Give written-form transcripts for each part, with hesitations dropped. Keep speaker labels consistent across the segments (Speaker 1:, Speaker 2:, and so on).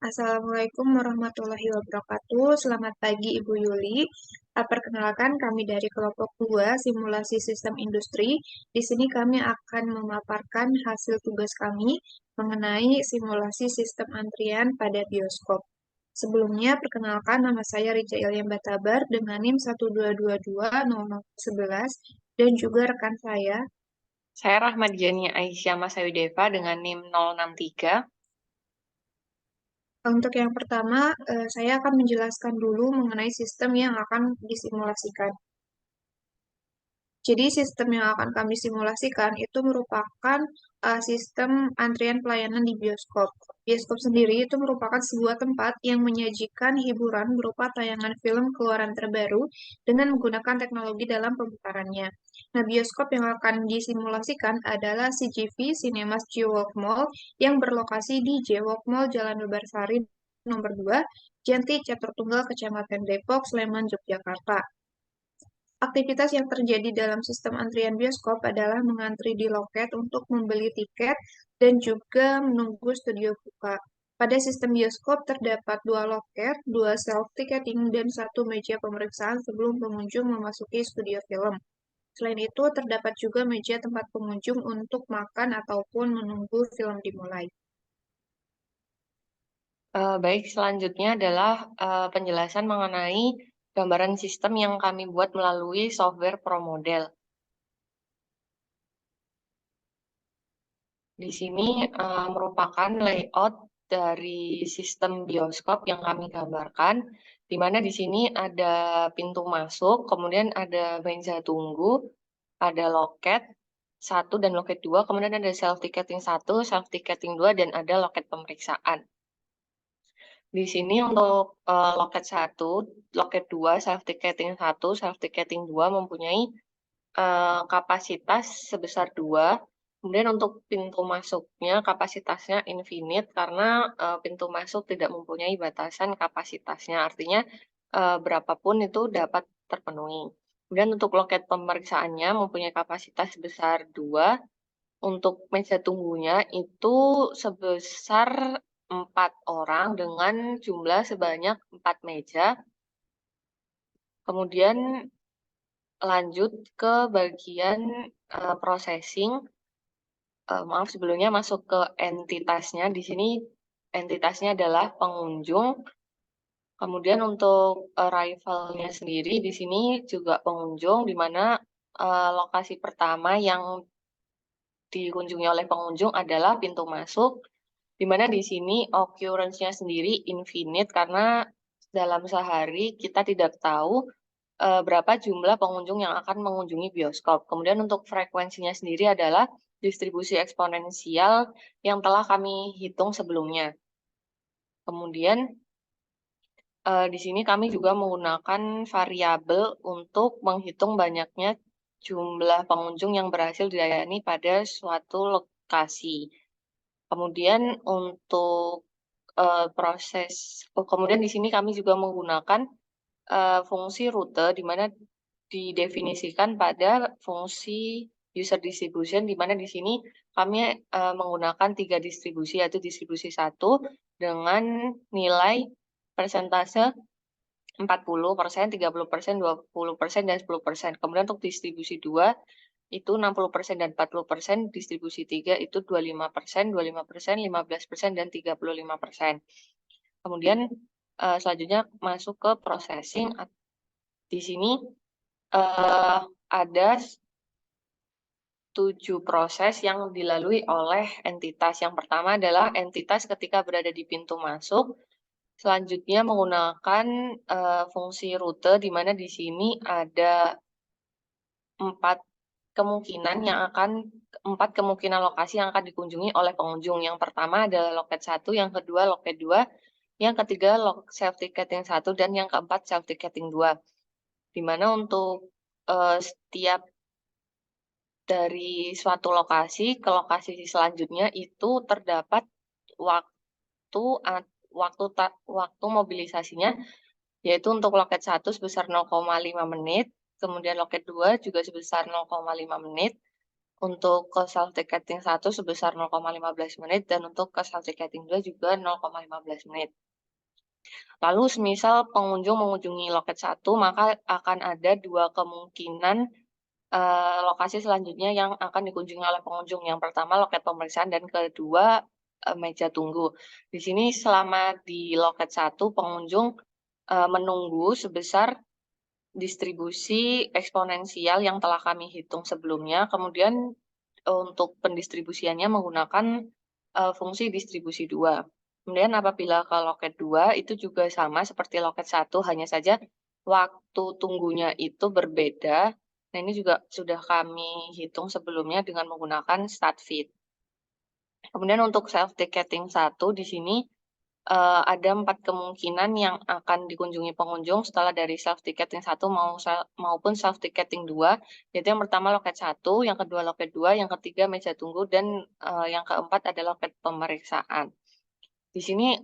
Speaker 1: Assalamualaikum warahmatullahi wabarakatuh. Selamat pagi Ibu Yuli. Perkenalkan kami dari kelompok 2 Simulasi Sistem Industri. Di sini kami akan memaparkan hasil tugas kami mengenai simulasi sistem antrian pada bioskop. Sebelumnya, perkenalkan nama saya Rica Ilyam Batabar dengan NIM 1222011 dan juga rekan saya.
Speaker 2: Saya Rahmadiani Aisyah Masayudeva dengan NIM 063.
Speaker 1: Untuk yang pertama, saya akan menjelaskan dulu mengenai sistem yang akan disimulasikan. Jadi sistem yang akan kami simulasikan itu merupakan sistem antrian pelayanan di bioskop. Bioskop sendiri itu merupakan sebuah tempat yang menyajikan hiburan berupa tayangan film keluaran terbaru dengan menggunakan teknologi dalam pemutarannya. Nah, bioskop yang akan disimulasikan adalah CGV Cinemas G-Walk Mall yang berlokasi di G-Walk Mall Jalan Bebarsari nomor 2, Janti Catur Tunggal, Kecamatan Depok, Sleman, Yogyakarta. Aktivitas yang terjadi dalam sistem antrian bioskop adalah mengantri di loket untuk membeli tiket dan juga menunggu studio buka. Pada sistem bioskop terdapat 2 loket, 2 self-ticketing, dan 1 meja pemeriksaan sebelum pengunjung memasuki studio film. Selain itu, terdapat juga meja tempat pengunjung untuk makan ataupun menunggu film dimulai.
Speaker 2: Baik, selanjutnya adalah penjelasan mengenai gambaran sistem yang kami buat melalui software ProModel. Di sini merupakan layout dari sistem bioskop yang kami gambarkan, di mana di sini ada pintu masuk, kemudian ada meja tunggu, ada loket 1 dan loket 2, kemudian ada self-ticketing 1, self-ticketing 2, dan ada loket pemeriksaan. Di sini untuk loket 1, loket 2, self-ticketing 1, self-ticketing 2 mempunyai kapasitas sebesar 2. Kemudian untuk pintu masuknya kapasitasnya infinite karena pintu masuk tidak mempunyai batasan kapasitasnya. Artinya berapapun itu dapat terpenuhi. Kemudian untuk loket pemeriksaannya mempunyai kapasitas sebesar 2. Untuk meja tunggunya itu sebesar 4 orang dengan jumlah sebanyak 4 meja. Kemudian lanjut ke bagian processing. Maaf, sebelumnya masuk ke entitasnya. Di sini entitasnya adalah pengunjung. Kemudian untuk arrival-nya sendiri di sini juga pengunjung, di mana lokasi pertama yang dikunjungi oleh pengunjung adalah pintu masuk, di mana di sini occurrence-nya sendiri infinite karena dalam sehari kita tidak tahu berapa jumlah pengunjung yang akan mengunjungi bioskop. Kemudian untuk frekuensinya sendiri adalah distribusi eksponensial yang telah kami hitung sebelumnya. Kemudian di sini kami juga menggunakan variabel untuk menghitung banyaknya jumlah pengunjung yang berhasil dilayani pada suatu lokasi. Kemudian untuk kemudian di sini kami juga menggunakan fungsi rute, di mana didefinisikan pada fungsi user distribution, di mana di sini kami menggunakan 3 distribusi, yaitu distribusi 1 dengan nilai persentase 40%, 30%, 20%, dan 10%. Kemudian untuk distribusi 2 itu 60% dan 40%, distribusi 3 itu 25%, 25%, 15%, dan 35%. Kemudian selanjutnya masuk ke processing. Di sini ada 7 proses yang dilalui oleh entitas. Yang pertama adalah entitas ketika berada di pintu masuk. Selanjutnya menggunakan fungsi rute, di mana di sini ada 4 kemungkinan lokasi yang akan dikunjungi oleh pengunjung. Yang pertama adalah loket 1, yang kedua loket 2, yang ketiga self-ticketing 1, dan yang keempat self-ticketing 2. Di mana untuk setiap dari suatu lokasi ke lokasi selanjutnya itu terdapat waktu mobilisasinya, yaitu untuk loket 1 sebesar 0,5 menit, kemudian loket 2 juga sebesar 0,5 menit, untuk ke self ticketing 1 sebesar 0,15 menit dan untuk ke self ticketing 2 juga 0,15 menit. Lalu semisal pengunjung mengunjungi loket 1, maka akan ada 2 kemungkinan, lokasi selanjutnya yang akan dikunjungi oleh pengunjung. Yang pertama loket pemeriksaan dan kedua, meja tunggu. Di sini selama di loket 1 pengunjung, menunggu sebesar distribusi eksponensial yang telah kami hitung sebelumnya, kemudian untuk pendistribusiannya menggunakan, fungsi distribusi 2. Kemudian apabila ke loket 2 itu juga sama seperti loket 1, hanya saja waktu tunggunya itu berbeda. Nah, ini juga sudah kami hitung sebelumnya dengan menggunakan Stadfit. Kemudian untuk self ticketing 1 di sini ada 4 kemungkinan yang akan dikunjungi pengunjung setelah dari self ticketing 1 maupun self ticketing 2, yaitu yang pertama loket 1, yang kedua loket 2, yang ketiga meja tunggu, dan, yang keempat adalah loket pemeriksaan. Di sini,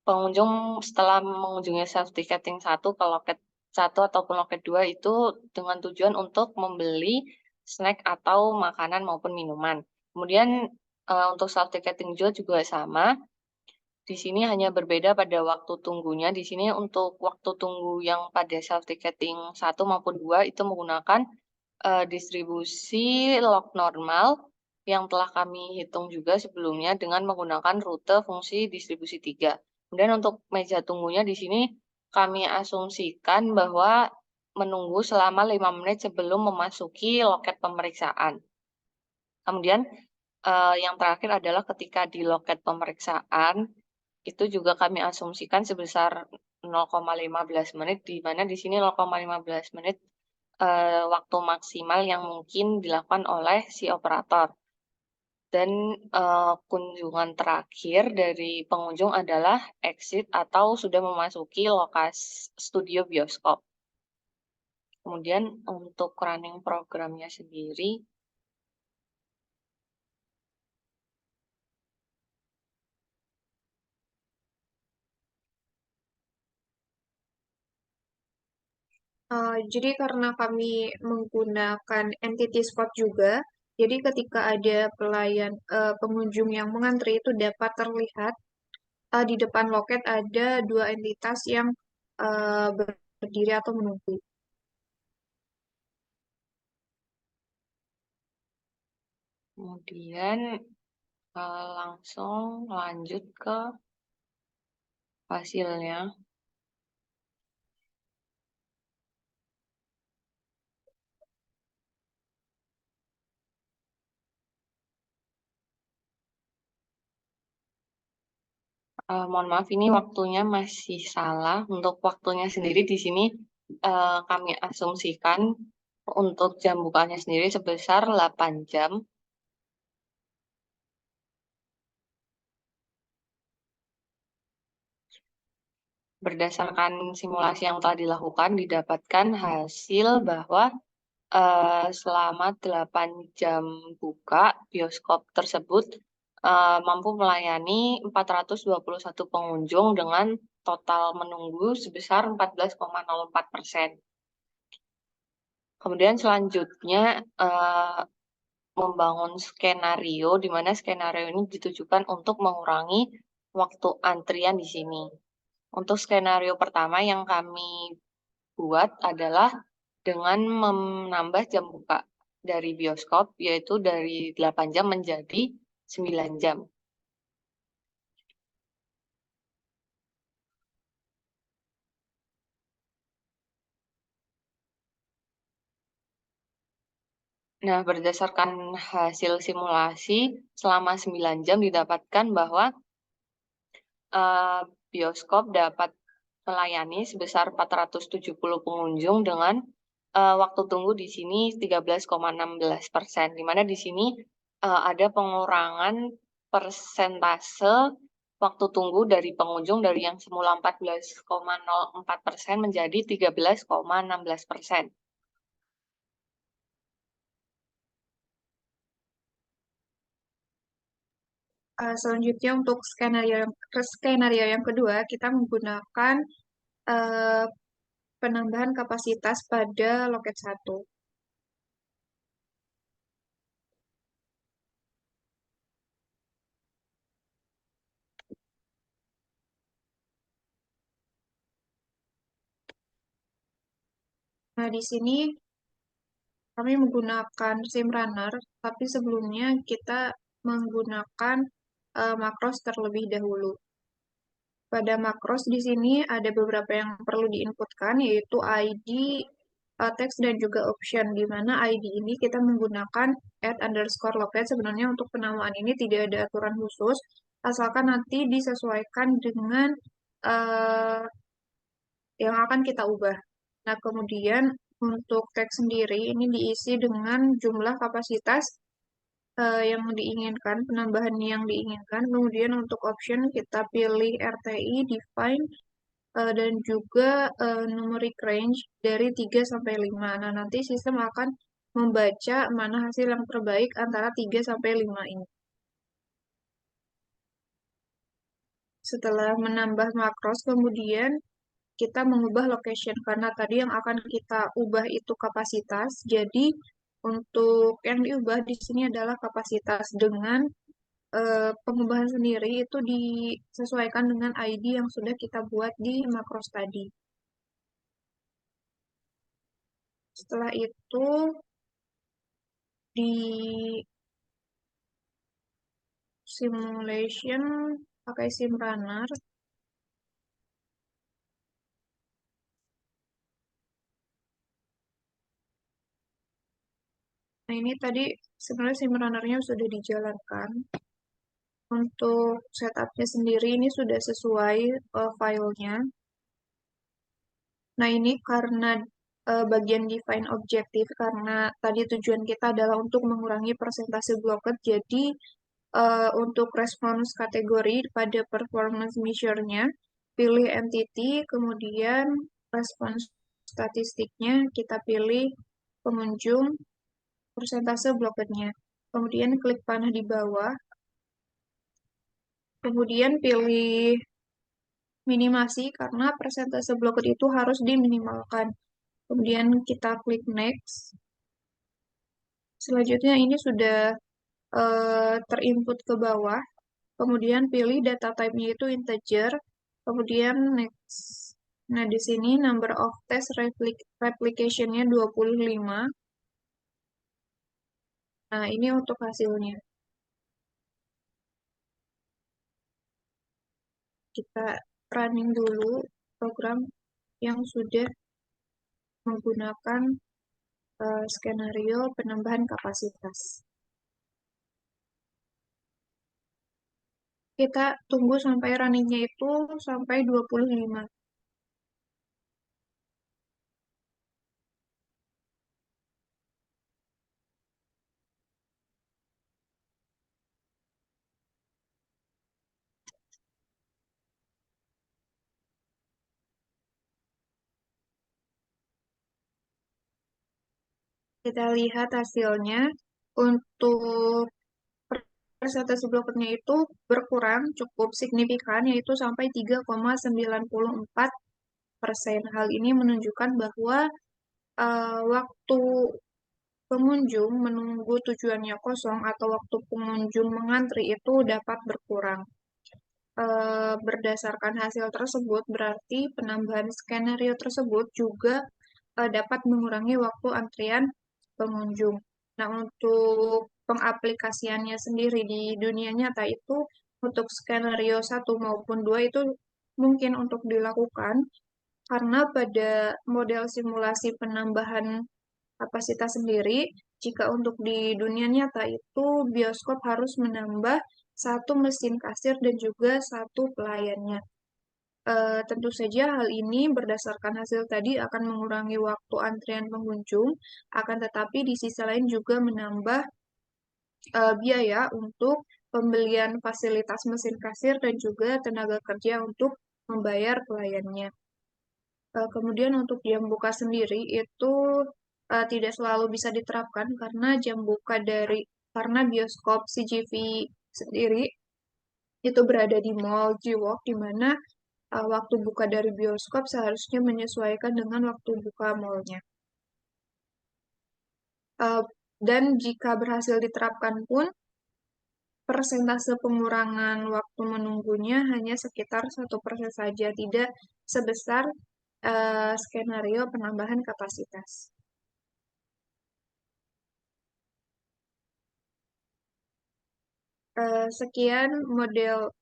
Speaker 2: pengunjung setelah mengunjungi self ticketing 1 ke loket 1 ataupun loket 2 itu dengan tujuan untuk membeli snack atau makanan maupun minuman. Kemudian, untuk self ticketing 2 juga sama. Di sini hanya berbeda pada waktu tunggunya. Di sini untuk waktu tunggu yang pada self ticketing 1 maupun 2 itu menggunakan, distribusi log normal yang telah kami hitung juga sebelumnya dengan menggunakan rute fungsi distribusi 3. Kemudian untuk meja tunggunya di sini kami asumsikan bahwa menunggu selama 5 menit sebelum memasuki loket pemeriksaan. Kemudian, yang terakhir adalah ketika di loket pemeriksaan itu juga kami asumsikan sebesar 0,15 menit, di mana di sini 0,15 menit, waktu maksimal yang mungkin dilakukan oleh si operator. Dan, kunjungan terakhir dari pengunjung adalah exit atau sudah memasuki studio bioskop. Kemudian untuk running programnya sendiri,
Speaker 1: Jadi karena kami menggunakan entity spot juga, jadi ketika ada pengunjung yang mengantri itu dapat terlihat di depan loket ada dua entitas yang berdiri atau menunggu.
Speaker 2: kemudian, langsung lanjut ke hasilnya. Mohon maaf ini waktunya masih salah. Untuk waktunya sendiri di sini, kami asumsikan untuk jam bukanya sendiri sebesar 8 jam. Berdasarkan simulasi yang telah dilakukan, didapatkan hasil bahwa, selama 8 jam buka, bioskop tersebut, mampu melayani 421 pengunjung dengan total menunggu sebesar 14,04%. Kemudian selanjutnya, membangun skenario, di mana skenario ini ditujukan untuk mengurangi waktu antrian di sini. Untuk skenario pertama yang kami buat adalah dengan menambah jam buka dari bioskop, yaitu dari 8 jam menjadi 9 jam. Nah, berdasarkan hasil simulasi selama 9 jam didapatkan bahwa, bioskop dapat melayani sebesar 470 pengunjung dengan, waktu tunggu di sini 13,16%, di mana di sini, ada pengurangan persentase waktu tunggu dari pengunjung dari yang semula 14,04% menjadi 13,16%.
Speaker 1: Selanjutnya untuk skenario yang kedua, kita menggunakan eh, penambahan kapasitas pada loket 1. Nah, di sini kami menggunakan SIM runner, tapi sebelumnya kita menggunakan makros terlebih dahulu. Pada makros di sini ada beberapa yang perlu diinputkan, yaitu ID, teks, dan juga option, di mana ID ini kita menggunakan @_locate. Sebenarnya untuk penamaan ini tidak ada aturan khusus, asalkan nanti disesuaikan dengan uh, yang akan kita ubah. Nah, kemudian untuk teks sendiri ini diisi dengan jumlah kapasitas yang diinginkan, penambahan yang diinginkan. Kemudian untuk option kita pilih RTI, define, dan juga numeric range dari 3 sampai 5. Nah, nanti sistem akan membaca mana hasil yang terbaik antara 3 sampai 5 ini. Setelah menambah makros, kemudian kita mengubah location karena tadi yang akan kita ubah itu kapasitas. Jadi untuk yang diubah di sini adalah kapasitas dengan pengubahan sendiri itu disesuaikan dengan ID yang sudah kita buat di makros tadi. Setelah itu di simulation pakai sim runner. Nah, ini tadi sebenarnya sim runner-nya sudah dijalankan. Untuk setupnya sendiri ini sudah sesuai filenya. Nah, ini karena bagian define objektif, karena tadi tujuan kita adalah untuk mengurangi persentase blocked, jadi untuk respons kategori pada performance measure-nya, pilih entity, kemudian respons statistiknya kita pilih pengunjung, persentase bloketnya. Kemudian klik panah di bawah, kemudian pilih minimasi karena persentase bloket itu harus diminimalkan. Kemudian kita klik next. Selanjutnya ini sudah terinput ke bawah. Kemudian pilih data type-nya itu integer. Kemudian next. Nah, di sini number of test replication-nya 25. Nah, ini untuk hasilnya. Kita running dulu program yang sudah menggunakan skenario penambahan kapasitas. Kita tunggu sampai runningnya itu sampai 25. Kita lihat hasilnya. Untuk persentase blokernya itu berkurang cukup signifikan, yaitu sampai 3,94%. Hal ini menunjukkan bahwa waktu pengunjung menunggu tujuannya kosong atau waktu pengunjung mengantri itu dapat berkurang. Berdasarkan hasil tersebut, berarti penambahan skenario tersebut juga dapat mengurangi waktu antrian pengunjung. Nah, untuk pengaplikasiannya sendiri di dunia nyata itu untuk skenario 1 maupun 2 itu mungkin untuk dilakukan karena pada model simulasi penambahan kapasitas sendiri, jika untuk di dunia nyata itu bioskop harus menambah satu mesin kasir dan juga satu pelayannya. Tentu saja hal ini berdasarkan hasil tadi akan mengurangi waktu antrian pengunjung, akan tetapi di sisi lain juga menambah biaya untuk pembelian fasilitas mesin kasir dan juga tenaga kerja untuk membayar pelayannya. Kemudian untuk jam buka sendiri itu tidak selalu bisa diterapkan karena jam buka karena bioskop CGV sendiri itu berada di Mall G-Walk, di mana waktu buka dari bioskop seharusnya menyesuaikan dengan waktu buka mallnya. Dan jika berhasil diterapkan pun, persentase pengurangan waktu menunggunya hanya sekitar 1% saja, tidak sebesar skenario penambahan kapasitas. Sekian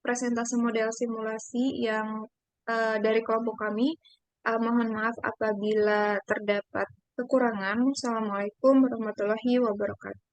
Speaker 1: presentasi model simulasi yang dari kelompok kami. Mohon maaf apabila terdapat kekurangan. Wassalamualaikum warahmatullahi wabarakatuh.